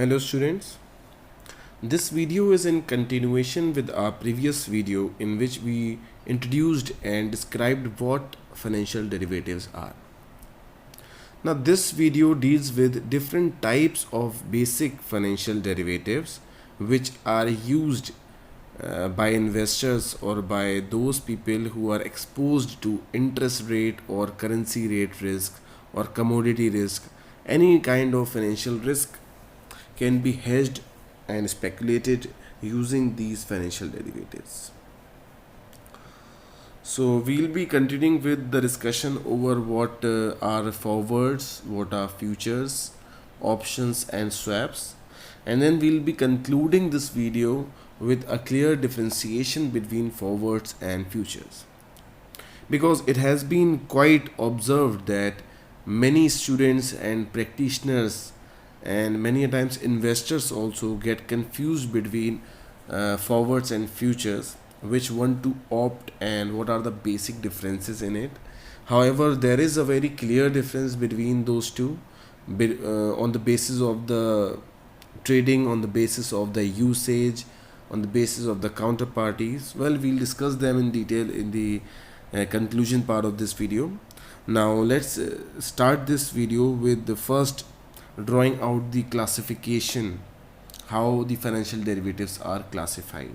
Hello students, this video is in continuation with our previous video in which we introduced and described what financial derivatives are. Now this video deals with different types of basic financial derivatives which are used by investors or by those people who are exposed to interest rate or currency rate risk or commodity risk, any kind of financial risk can be hedged and speculated using these financial derivatives. So we'll be continuing with the discussion over what are forwards, what are futures, options and swaps, and then we'll be concluding this video with a clear differentiation between forwards and futures, because it has been quite observed that many students and practitioners and many a times investors also get confused between forwards and futures, which one to opt and what are the basic differences in it. However, there is a very clear difference between those two on the basis of the trading, on the basis of the usage, on the basis of the counterparties. Well, we'll discuss them in detail in the conclusion part of this video. Now let's start this video with the first drawing out the classification, how the financial derivatives are classified.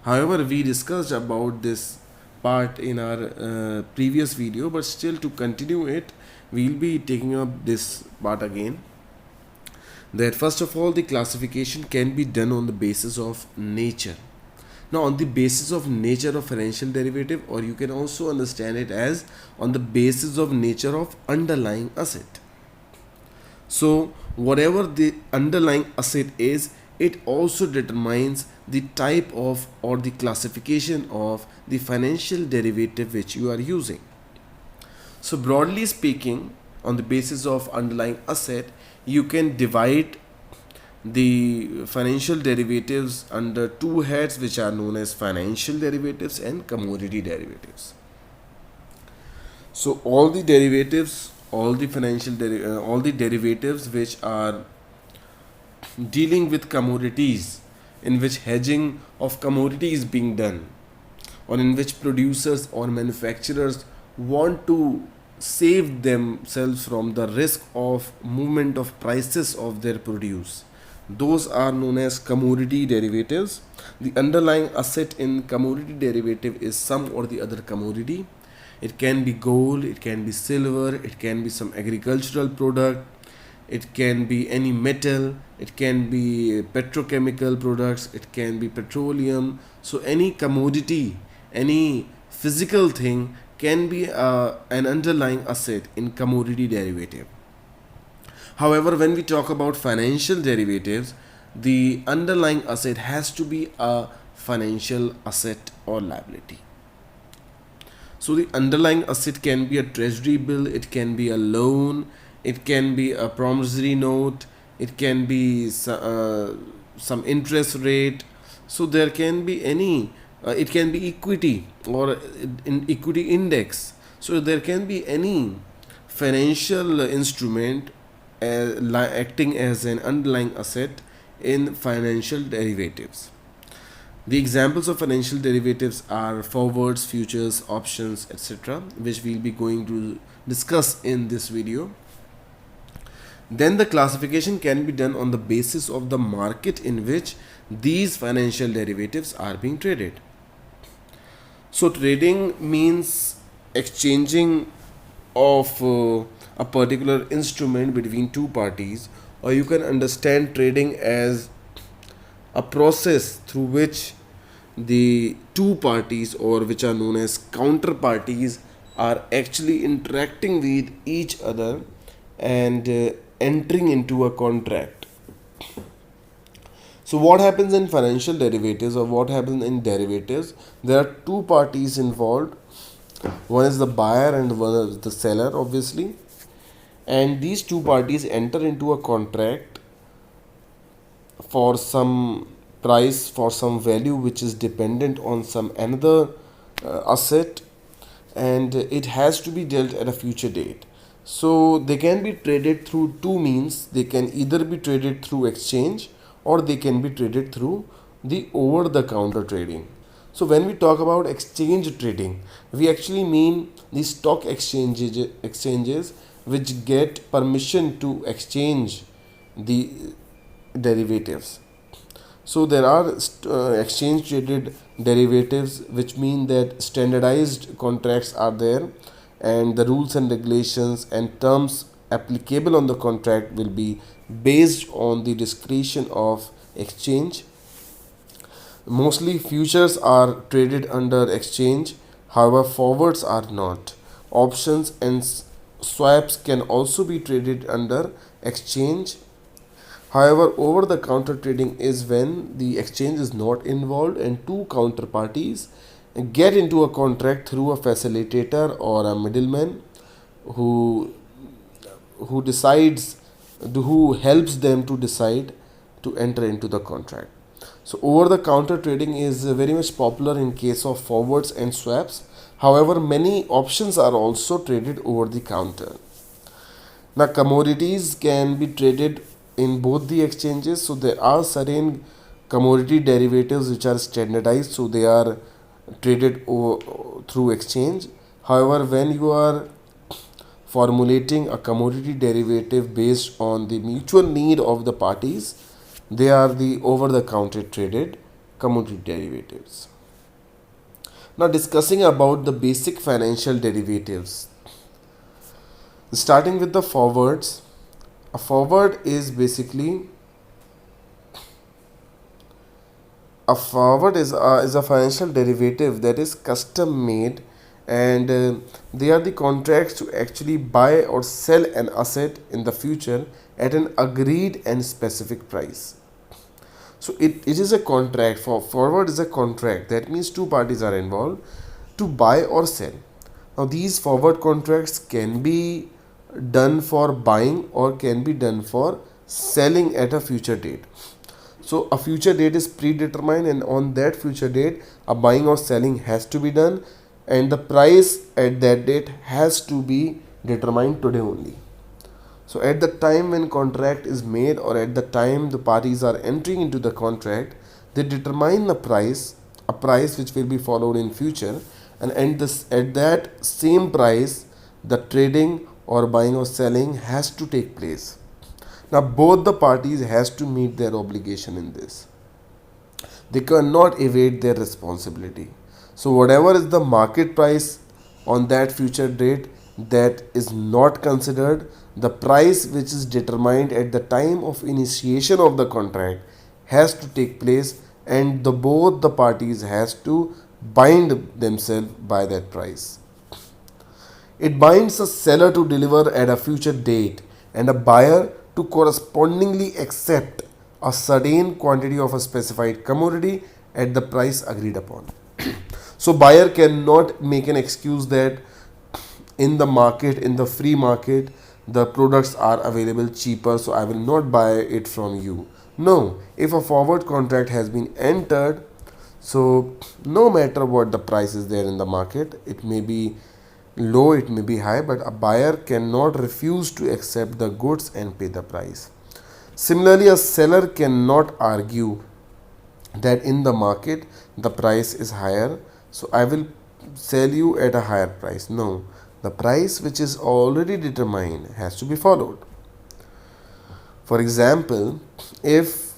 However, we discussed about this part in our previous video, but still to continue it, we'll be taking up this part again. That first of all, the classification can be done on the basis of nature. Now, on the basis of nature of financial derivative, or you can also understand it as on the basis of nature of underlying asset. So, whatever the underlying asset is, it also determines the type of or the classification of the financial derivative which you are using. So, broadly speaking, on the basis of underlying asset, you can divide the financial derivatives under two heads which are known as financial derivatives and commodity derivatives. So all the derivatives, all the all the derivatives which are dealing with commodities, in which hedging of commodity is being done, or in which producers or manufacturers want to save themselves from the risk of movement of prices of their produce, those are known as commodity derivatives. The underlying asset in commodity derivative is some or the other commodity. It can be gold, it can be silver, it can be some agricultural product, it can be any metal, it can be petrochemical products, it can be petroleum. So any commodity, any physical thing can be an underlying asset in commodity derivative. However, when we talk about financial derivatives, the underlying asset has to be a financial asset or liability. So the underlying asset can be a treasury bill, it can be a loan, it can be a promissory note, it can be some interest rate. So there can be any, it can be equity or in equity index. So there can be any financial instrument acting as an underlying asset in financial derivatives. The examples of financial derivatives are forwards, futures, options, etc., which we'll be going to discuss in this video. Then the classification can be done on the basis of the market in which these financial derivatives are being traded. So trading means exchanging of a particular instrument between two parties, or you can understand trading as a process through which the two parties, or which are known as counterparties, are actually interacting with each other and entering into a contract. So what happens in financial derivatives, or what happens in derivatives, there are two parties involved. One is the buyer and one is the seller, obviously, and these two parties enter into a contract for some price, for some value which is dependent on some another asset, and it has to be dealt at a future date. So they can be traded through two means. They can either be traded through exchange or they can be traded through the over the counter trading. So when we talk about exchange trading, we actually mean the stock exchanges which get permission to exchange the derivatives. So there are exchange traded derivatives, which mean that standardized contracts are there, and the rules and regulations and terms applicable on the contract will be based on the discretion of exchange. Mostly futures are traded under exchange, however, forwards are not. Options and swaps can also be traded under exchange. However, over the counter trading is when the exchange is not involved and two counterparties get into a contract through a facilitator or a middleman who decides, who helps them to decide to enter into the contract. So over the counter trading is very much popular in case of forwards and swaps. However, many options are also traded over the counter. Now, commodities can be traded in both the exchanges. So there are certain commodity derivatives which are standardized, so they are traded through exchange. However, when you are formulating a commodity derivative based on the mutual need of the parties, they are the over the counter traded commodity derivatives. Now, discussing about the basic financial derivatives, starting with the forwards. A forward is basically is a financial derivative that is custom made, and they are the contracts to actually buy or sell an asset in the future at an agreed and specific price. So it is a contract. For forward is a contract, that means two parties are involved to buy or sell. Now these forward contracts can be done for buying or can be done for selling at a future date. So a future date is predetermined, and on that future date a buying or selling has to be done, and the price at that date has to be determined today only. So at the time when contract is made, or at the time the parties are entering into the contract, they determine the price, a price which will be followed in future, and at that same price the trading or buying or selling has to take place. Now both the parties has to meet their obligation in this. They cannot evade their responsibility. So whatever is the market price on that future date, that is not considered. The price which is determined at the time of initiation of the contract has to take place, and both the parties has to bind themselves by that price. It binds a seller to deliver at a future date and a buyer to correspondingly accept a certain quantity of a specified commodity at the price agreed upon. So buyer cannot make an excuse that in the market, in the free market, the products are available cheaper, so I will not buy it from you. No, if a forward contract has been entered, so no matter what the price is there in the market, it may be low, it may be high, but a buyer cannot refuse to accept the goods and pay the price. Similarly, a seller cannot argue that in the market the price is higher, so I will sell you at a higher price. No, the price which is already determined has to be followed. For example, if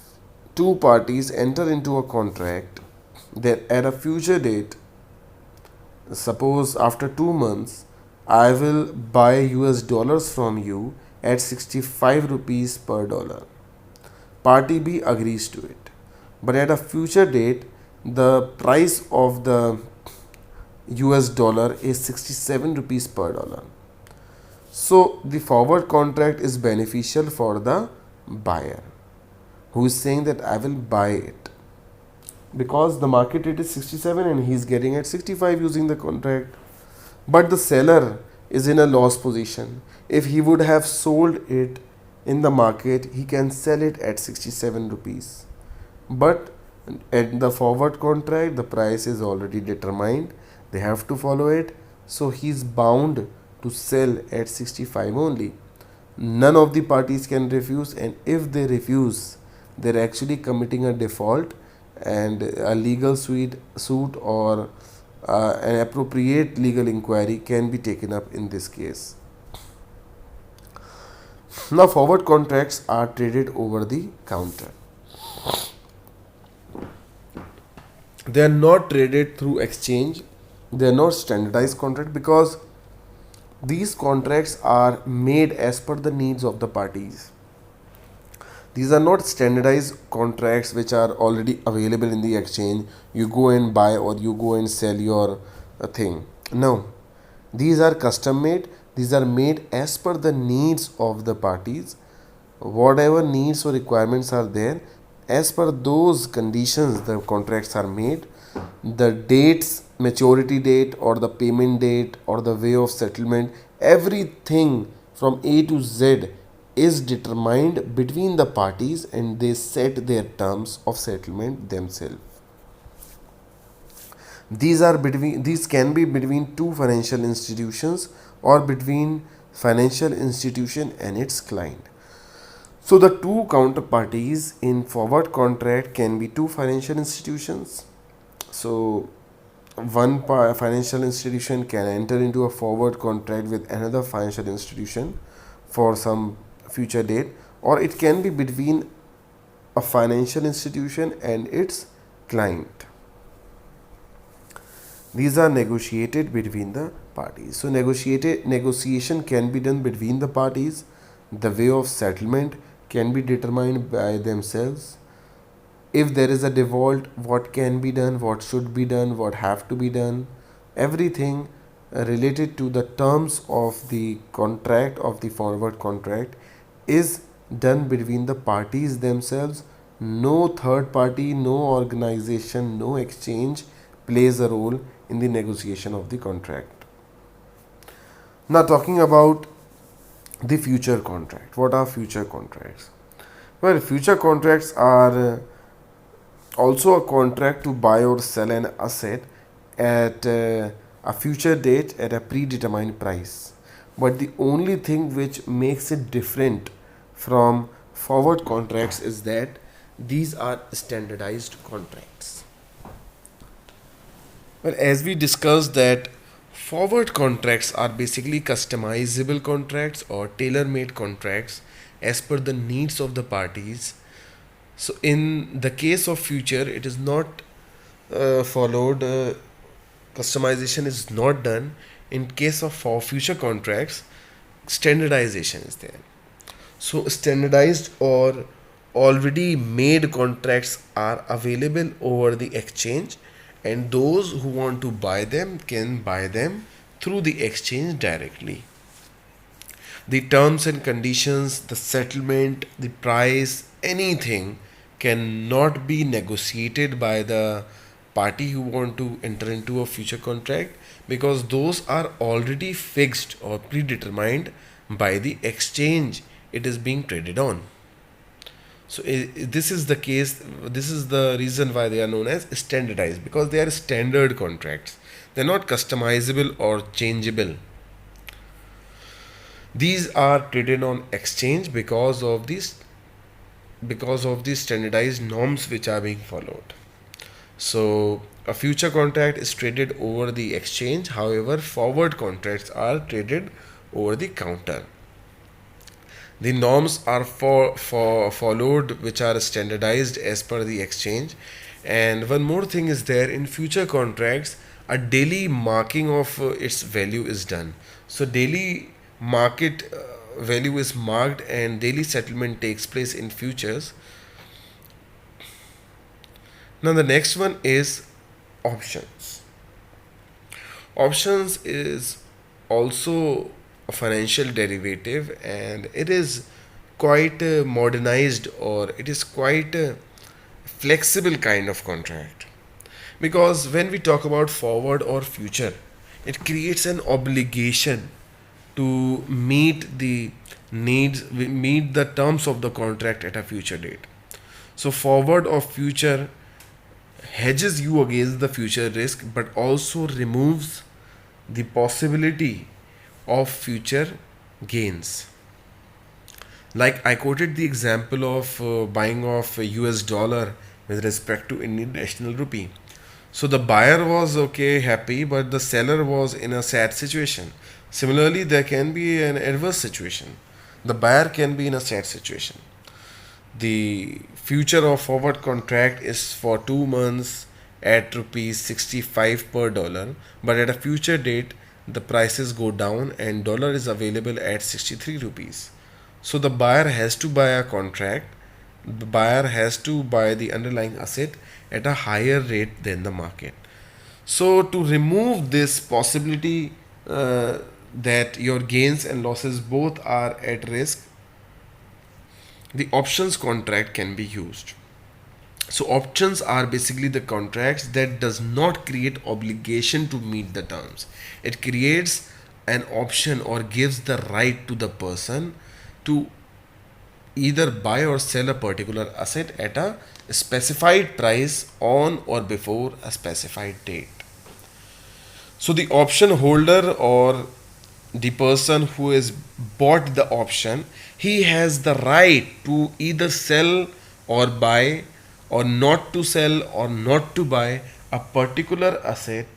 two parties enter into a contract that at a future date, suppose after 2 months, I will buy US dollars from you at 65 rupees per dollar. Party B agrees to it. But at a future date, the price of the US dollar is 67 rupees per dollar. So the forward contract is beneficial for the buyer, who is saying that I will buy it because the market rate is 67 and he is getting at 65 using the contract. But the seller is in a loss position. If he would have sold it in the market, he can sell it at 67 rupees. But at the forward contract, the price is already determined. They have to follow it. So he is bound to sell at 65 only. None of the parties can refuse, and if they refuse, they're actually committing a default, and a legal suit or an appropriate legal inquiry can be taken up in this case. Now, forward contracts are traded over the counter. They are not traded through exchange. They are not standardized contract because these contracts are made as per the needs of the parties. These are not standardized contracts which are already available in the exchange. You go and buy or you go and sell your thing. No, these are custom made. These are made as per the needs of the parties. Whatever needs or requirements are there, as per those conditions the contracts are made. The dates, maturity date or the payment date or the way of settlement, everything from A to Z is determined between the parties, and they set their terms of settlement themselves. These can be between two financial institutions or between financial institution and its client. So the two counterparties in forward contract can be two financial institutions. So one financial institution can enter into a forward contract with another financial institution for some future date, or it can be between a financial institution and its client. These are negotiated between the parties. So negotiation can be done between the parties. The way of settlement can be determined by themselves. If there is a default, what can be done, what should be done, what have to be done, everything related to the terms of the contract, of the forward contract, is done between the parties themselves. No third party, no organization, no exchange plays a role in the negotiation of the contract. Now, talking about the future contract. What are future contracts? Well, future contracts are also a contract to buy or sell an asset at a future date at a predetermined price. But the only thing which makes it different from forward contracts is that these are standardized contracts. Well, as we discussed that forward contracts are basically customizable contracts or tailor-made contracts as per the needs of the parties. So in the case of future, it is not followed. Customization is not done. In case of for future contracts, standardization is there. So standardized or already made contracts are available over the exchange, and those who want to buy them can buy them through the exchange directly. The terms and conditions, the settlement, the price, anything cannot be negotiated by the party who want to enter into a future contract, because those are already fixed or predetermined by the exchange it is being traded on. So this is the case. This is the reason why they are known as standardized, because they are standard contracts. They're not customizable or changeable. These are traded on exchange because of these standardized norms which are being followed. So a future contract is traded over the exchange. However, forward contracts are traded over the counter. The norms are for followed, which are standardized as per the exchange. And one more thing is there: in future contracts, a daily marking of its value is done. So daily market value is marked and daily settlement takes place in futures. Now the next one is options. Options is also a financial derivative, and it is quite modernized, or it is quite a flexible kind of contract, because when we talk about forward or future, it creates an obligation to meet the needs, meet the terms of the contract at a future date. So forward or future hedges you against the future risk, but also removes the possibility of future gains. Like I quoted the example of buying of a US dollar with respect to Indian national rupee. So the buyer was okay, happy, but the seller was in a sad situation. Similarly, there can be an adverse situation. The buyer can be in a sad situation. The future of forward contract is for 2 months at rupees 65 per dollar, but at a future date the prices go down and dollar is available at 63 rupees. So the buyer has to buy a contract, the buyer has to buy the underlying asset at a higher rate than the market. So to remove this possibility that your gains and losses both are at risk, the options contract can be used. So options are basically the contracts that does not create obligation to meet the terms. It creates an option or gives the right to the person to either buy or sell a particular asset at a specified price on or before a specified date. So the option holder or the person who has bought the option, he has the right to either sell or buy, or not to sell or not to buy a particular asset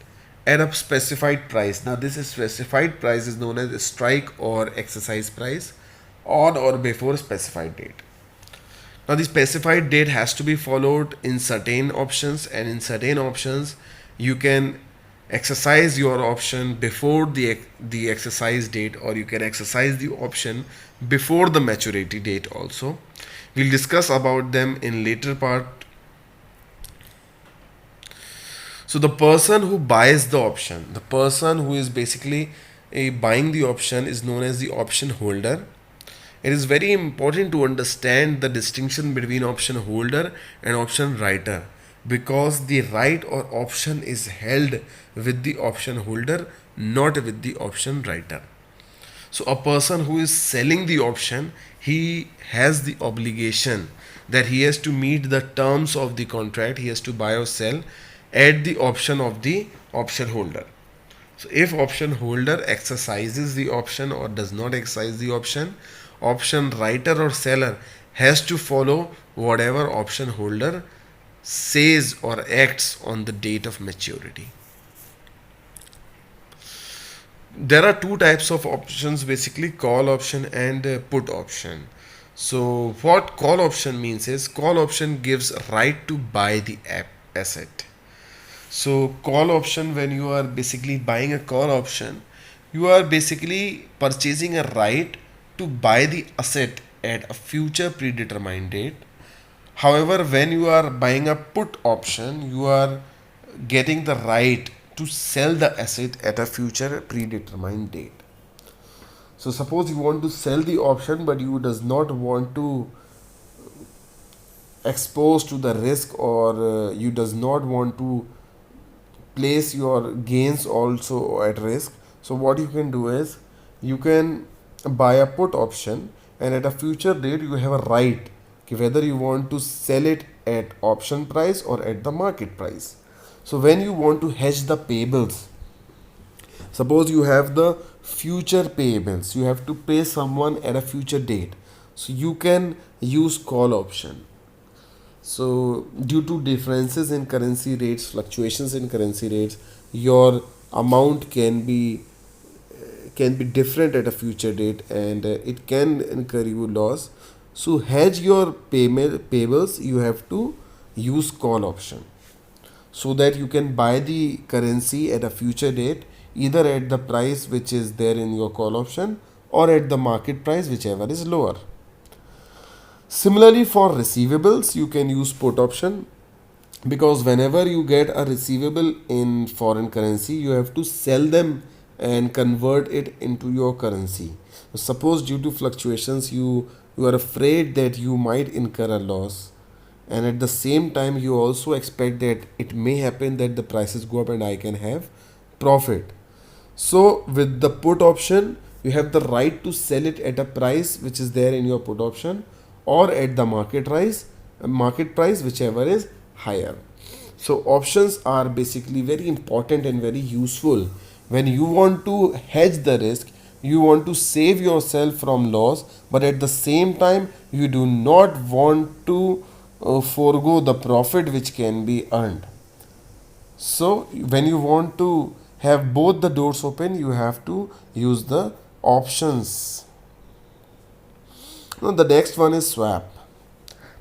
at a specified price. Now this is specified price is known as a strike or exercise price on or before specified date. Now the specified date has to be followed in certain options, and in certain options you can exercise your option before the exercise date, or you can exercise the option before the maturity date also. We'll discuss about them in later part. So the person who buys the option, the person who is basically buying the option, is known as the option holder. It is very important to understand the distinction between option holder and option writer, because the right or option is held with the option holder, not with the option writer. So a person who is selling the option, he has the obligation that he has to meet the terms of the contract, he has to buy or sell at the option of the option holder. So if option holder exercises the option or does not exercise the option, option writer or seller has to follow whatever option holder says or acts on the date of maturity. There are two types of options, basically call option and put option. So what call option means is, call option gives right to buy the asset. So call option, when you are basically buying a call option, you are basically purchasing a right to buy the asset at a future predetermined date. However, when you are buying a put option, you are getting the right to sell the asset at a future predetermined date. So suppose you want to sell the option, but you does not want to expose to the risk, or you does not want to place your gains also at risk. So what you can do is, you can buy a put option, and at a future date you have a right whether you want to sell it at option price or at the market price. So when you want to hedge the payables, suppose you have the future payables, you have to pay someone at a future date, so you can use call option. So due to differences in currency rates, fluctuations in currency rates, your amount can be different at a future date, and it can incur you loss. So hedge your payables, you have to use call option, so that you can buy the currency at a future date, either at the price which is there in your call option, or at the market price, whichever is lower. Similarly, for receivables, you can use put option, because whenever you get a receivable in foreign currency, you have to sell them and convert it into your currency. Suppose due to fluctuations you are afraid that you might incur a loss, and at the same time you also expect that it may happen that the prices go up and I can have profit. So with the put option, you have the right to sell it at a price which is there in your put option, or at the market price, whichever is higher. So options are basically very important and very useful when you want to hedge the risk, you want to save yourself from loss, but at the same time you do not want to forego the profit which can be earned. So when you want to have both the doors open, you have to use the options. Now the next one is swap.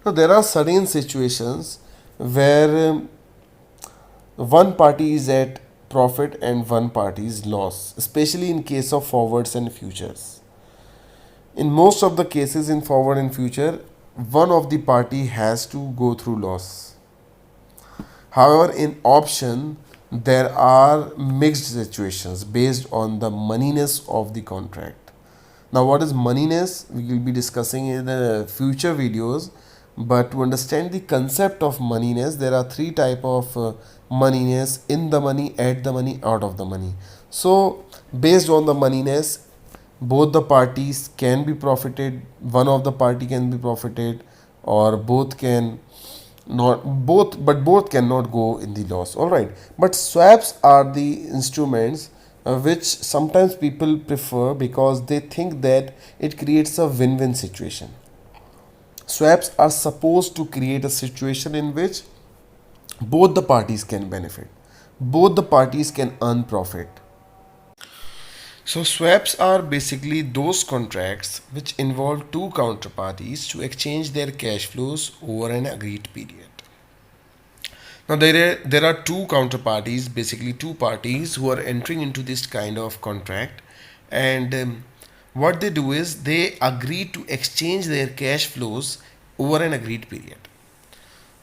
Now there are certain situations where one party is at profit and one party is loss, especially in case of forwards and futures. In most of the cases in forward and future, one of the party has to go through loss. However, in option, there are mixed situations based on the moneyness of the contract. Now, what is moneyness? We will be discussing in the future videos. But to understand the concept of moneyness, there are three type of moneyness: in the money, at the money, out of the money. So, based on the moneyness, both the parties can be profited. One of the party can be profited, or both can not both, but both cannot go in the loss. All right, but swaps are the instruments which sometimes people prefer because they think that it creates a win-win situation. Swaps are supposed to create a situation in which both the parties can benefit, both the parties can earn profit. So swaps are basically those contracts which involve two counterparties to exchange their cash flows over an agreed period. Now there are two counterparties, basically two parties who are entering into this kind of contract, and what they do is they agree to exchange their cash flows over an agreed period.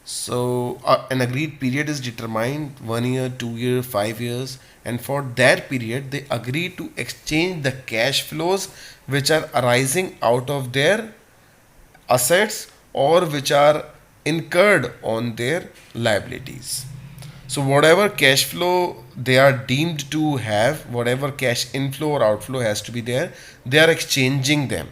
So an agreed period is determined 1 year, 2 year, 5 years, and for that period they agree to exchange the cash flows which are arising out of their assets or which are incurred on their liabilities. So whatever cash flow they are deemed to have, whatever cash inflow or outflow has to be there, they are exchanging them.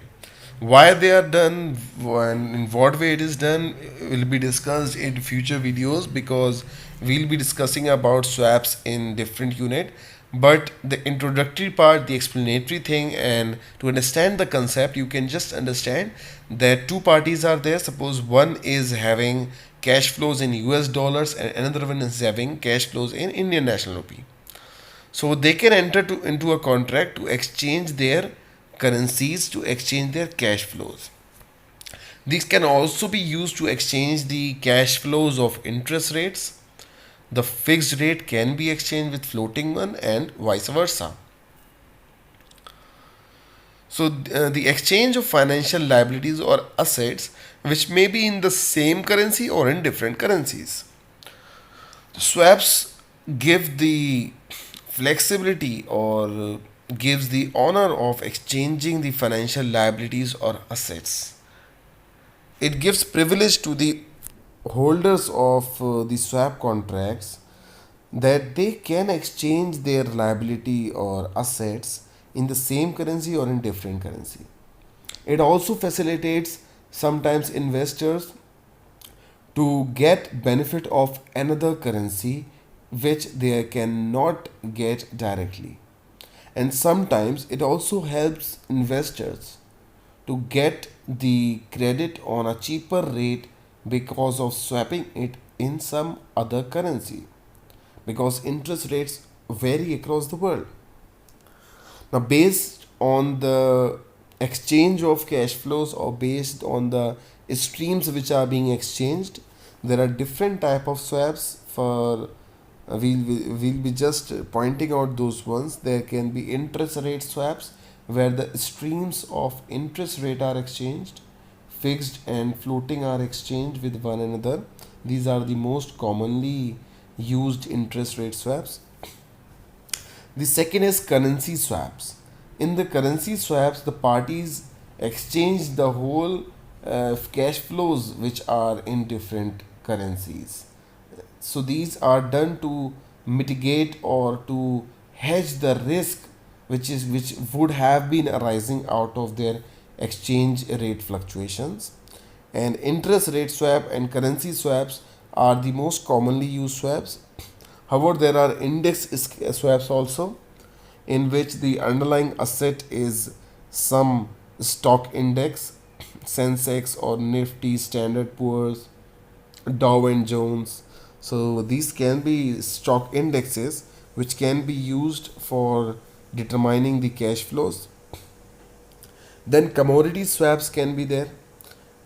Why they are done and in what way it is done will be discussed in future videos, because we'll be discussing about swaps in different unit. But the introductory part, the explanatory thing, and to understand the concept, you can just understand that two parties are there. Suppose one is having cash flows in US dollars and another one is having cash flows in Indian National Rupee. So they can enter into a contract to exchange their currencies, to exchange their cash flows. These can also be used to exchange the cash flows of interest rates. The fixed rate can be exchanged with floating one and vice versa. So the exchange of financial liabilities or assets which may be in the same currency or in different currencies. Swaps give the flexibility or gives the honor of exchanging the financial liabilities or assets. It gives privilege to the holders of the swap contracts that they can exchange their liability or assets in the same currency or in different currency. It also facilitates sometimes investors to get benefit of another currency which they cannot get directly. And sometimes it also helps investors to get the credit on a cheaper rate because of swapping it in some other currency, because interest rates vary across the world. Now, based on the exchange of cash flows or based on the streams which are being exchanged, there are different type of swaps. For we'll be just pointing out those ones. There can be interest rate swaps where the streams of interest rate are exchanged, fixed and floating are exchanged with one another. These are the most commonly used interest rate swaps. The second is currency swaps. In the currency swaps, the parties exchange the whole cash flows which are in different currencies. So these are done to mitigate or to hedge the risk which would have been arising out of their exchange rate fluctuations. And interest rate swap and currency swaps are the most commonly used swaps. However, there are index swaps also. in which the underlying asset is some stock index, Sensex or Nifty, Standard Poor's, Dow and Jones. So these can be stock indexes which can be used for determining the cash flows. Then commodity swaps can be there,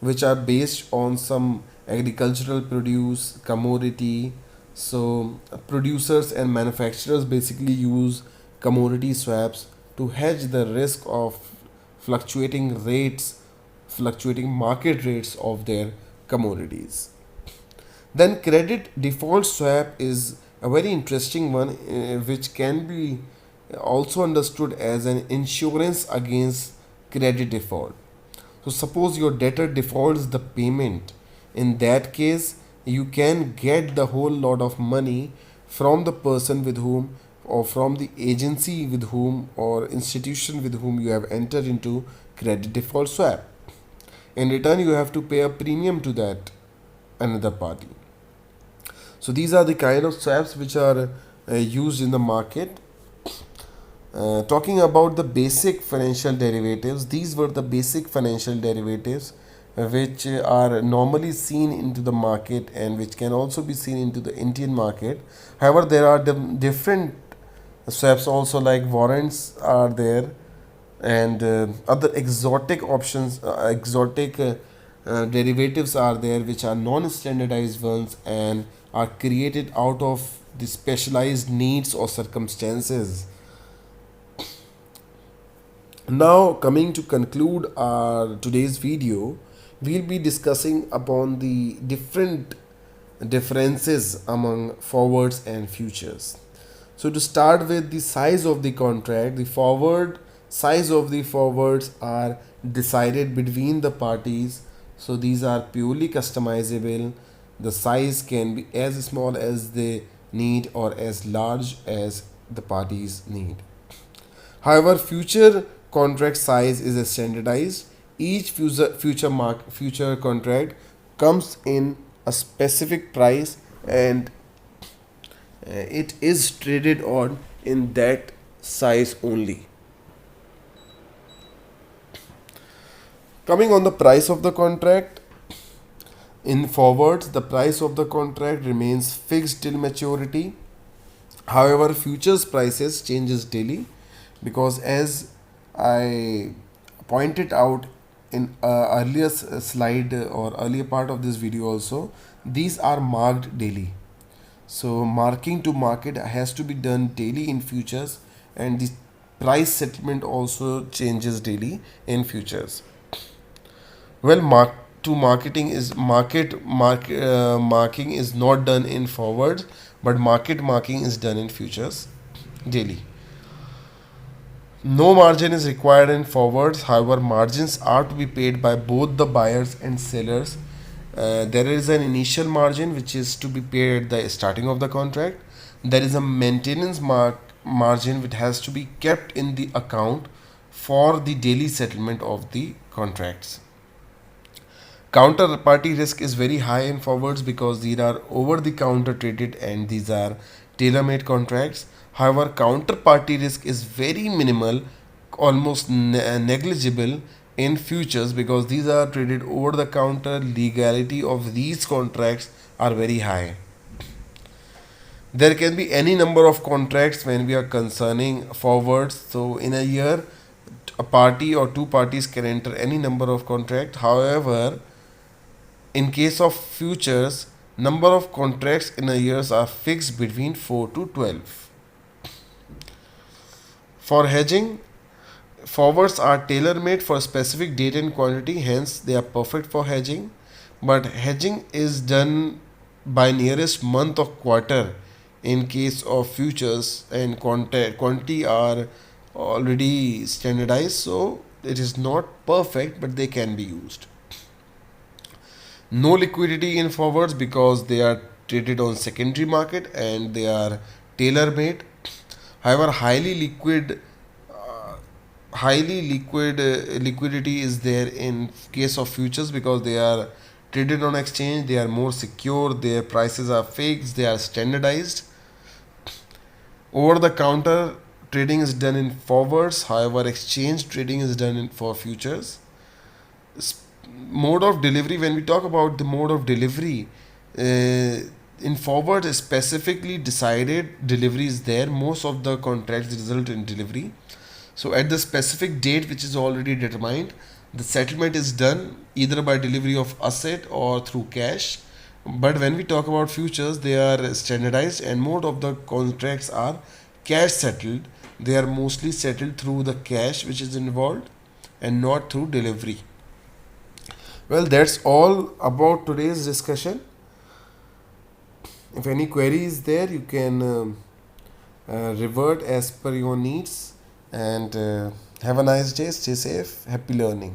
which are based on some agricultural produce commodity. So producers and manufacturers basically use commodity swaps to hedge the risk of fluctuating rates, fluctuating market rates of their commodities. Then credit default swap is a very interesting one, which can be also understood as an insurance against credit default. So suppose your debtor defaults the payment. In that case, you can get the whole lot of money from the person with whom, or from the agency with whom, or institution with whom you have entered into credit default swap. In return, you have to pay a premium to that another party. So these are the kind of swaps which are used in the market. Talking about the basic financial derivatives, these were the basic financial derivatives which are normally seen into the market and which can also be seen into the Indian market. However, there are different swaps also, like warrants are there, and other exotic options, exotic derivatives are there, which are non-standardized ones and are created out of the specialized needs or circumstances. Now, coming to conclude our today's video, we'll be discussing upon the different differences among forwards and futures. So to start with the size of the contract, the forward size of the forwards are decided between the parties. So these are purely customizable. The size can be as small as they need or as large as the parties need. However, future contract size is standardized. Each future contract comes in a specific price, and it is traded on in that size only. Coming on the price of the contract, in forwards, the price of the contract remains fixed till maturity. However, futures prices changes daily, because as I pointed out in earlier slide or earlier part of this video also, these are marked daily. So marking to market has to be done daily in futures, and the price settlement also changes daily in futures. Well, marking is not done in forwards, but market marking is done in futures daily. No margin is required in forwards. However, margins are to be paid by both the buyers and sellers. There is an initial margin which is to be paid at the starting of the contract. There is a maintenance margin which has to be kept in the account for the daily settlement of the contracts. Counterparty risk is very high in forwards because these are over the counter traded and these are tailor made contracts. However, counterparty risk is very minimal, almost negligible in futures, because these are traded over the counter. Legality of these contracts are very high. There can be any number of contracts when we are concerning forwards. So in a year, a party or two parties can enter any number of contracts. However, in case of futures, number of contracts in a year are fixed between 4 to 12. For hedging, forwards are tailor-made for specific date and quantity, hence they are perfect for hedging. But hedging is done by nearest month or quarter in case of futures, and quantity are already standardized, so it is not perfect, but they can be used. No liquidity in forwards because they are traded on secondary market and they are tailor made. However, liquidity is there in case of futures because they are traded on exchange. They are more secure, their prices are fixed, they are standardized. Over the counter trading is done in forwards. However, exchange trading is done for futures. S- Mode of delivery, when we talk about the mode of delivery, in forward is specifically decided delivery is there. Most of the contracts result in delivery. So at the specific date which is already determined, the settlement is done either by delivery of asset or through cash. But when we talk about futures, they are standardized and most of the contracts are cash settled. They are mostly settled through the cash which is involved and not through delivery. Well, that's all about today's discussion. If any query is there, you can revert as per your needs. And have a nice day. Stay safe. Happy learning.